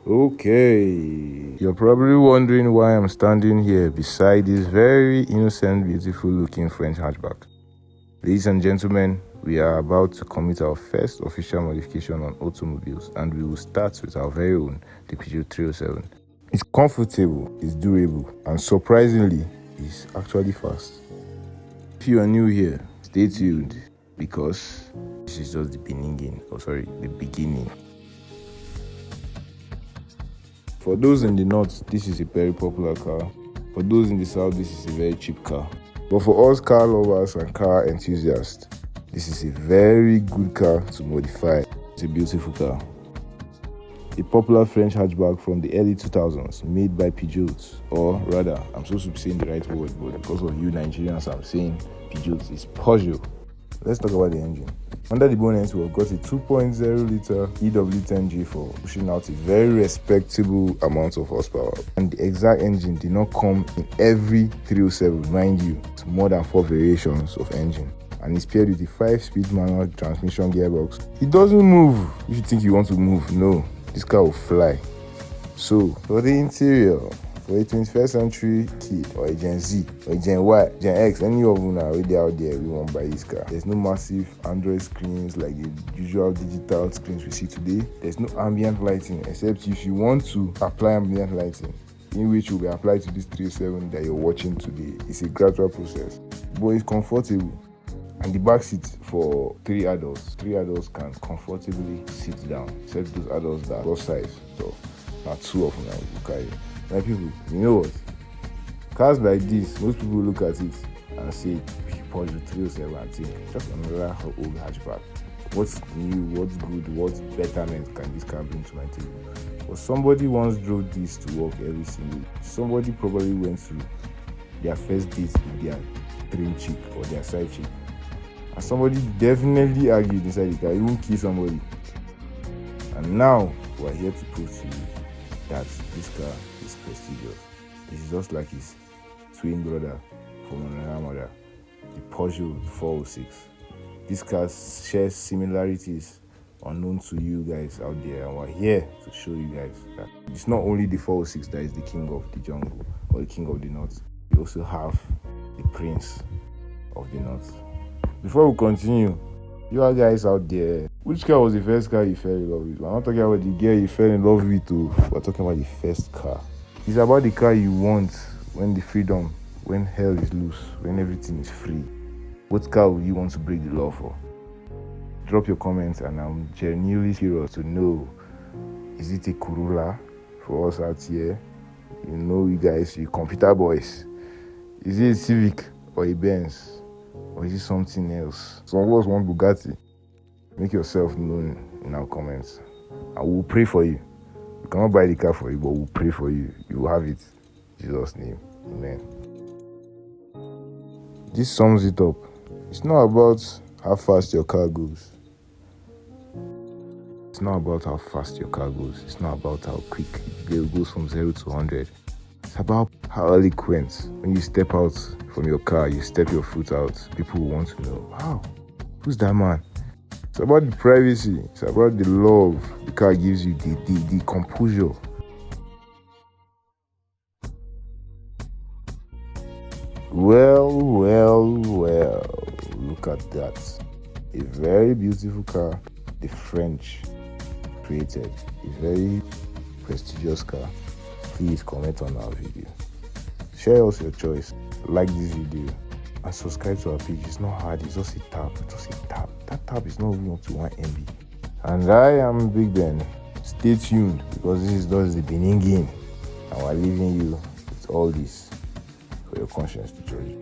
Okay, you're probably wondering why I'm standing here beside this very innocent, beautiful looking French hatchback. Ladies and gentlemen, we are about to commit our first official modification on automobiles, and we will start with our very own, the Peugeot 307. It's comfortable, it's durable, and surprisingly, it's actually fast. If you are new here, stay tuned because this is just the beginning. For those in the north, this is a very popular car. For those in the south, this is a very cheap car. But for us car lovers and car enthusiasts, this is a very good car to modify. It's a beautiful car. A popular French hatchback from the early 2000s made by Peugeot, or rather, I'm supposed to be saying the right word, but because of you Nigerians, I'm saying Peugeot is Peugeot. Let's talk about the engine. Under the bonnet, we've got a 2.0 litre EW10 G4, pushing out a very respectable amount of horsepower. And the exact engine did not come in every 307, mind you. It's more than 4 variations of engine. And it's paired with a 5-speed manual transmission gearbox. It doesn't move. If you think you want to move, no. This car will fly. So, for the interior, for a 21st century kid, or a Gen Z, or a Gen Y, Gen X, any of them are already out there, we won't buy this car. There's no massive Android screens like the usual digital screens we see today. There's no ambient lighting, except if you want to apply ambient lighting, in which will be applied to this 307 that you're watching today. It's a gradual process, but it's comfortable. And the back seat for 3 adults can comfortably sit down, except those adults that are plus size. So, not 2 of them will carry. Like people, you know what? Cars like this, most people look at it and say, Peugeot 307 and think, just another old hatchback. What's new, what's good, what betterment can this car bring to my table? But somebody once drove this to work every single day. Somebody probably went through their first date with their dream chick or their side chick. And somebody definitely argued inside the car, even kill somebody. And now, we're here to prove to you that this car is prestigious. It's just like his twin brother from another mother, the Peugeot 406. This car shares similarities unknown to you guys out there, and we're here to show you guys that it's not only the 406 that is the king of the jungle or the king of the north. We also have the prince of the north. Before we continue, you all guys out there, which car was the first car you fell in love with? We're not talking about the girl you fell in love with, we're talking about the first car. It's about the car you want when the freedom, when hell is loose, when everything is free. What car would you want to break the law for? Drop your comments, and I'm genuinely curious to know, is it a Corolla for us out here? You know, you guys, you computer boys. Is it a Civic or a Benz? Or is it something else? Some of us want Bugatti. Make yourself known in our comments. And we'll pray for you. We cannot buy the car for you, but we'll pray for you. You will have it. In Jesus' name. Amen. This sums it up. It's not about how fast your car goes. It's not about how fast your car goes. It's not about how quick it goes from 0 to 100. It's about how eloquent. When you step out from your car, you step your foot out, people will want to know, wow, who's that man? It's about the privacy. It's about the love the car gives you, the composure. Well, look at that. A very beautiful car the French created. A very prestigious car. Please comment on our video. Share us your choice. Like this video and subscribe to our page. It's not hard, it's just a tap. That tap is not even up to 1 MB. And I am Big Ben. Stay tuned because this is just the beginning, and we're leaving you with all this for your conscience to judge.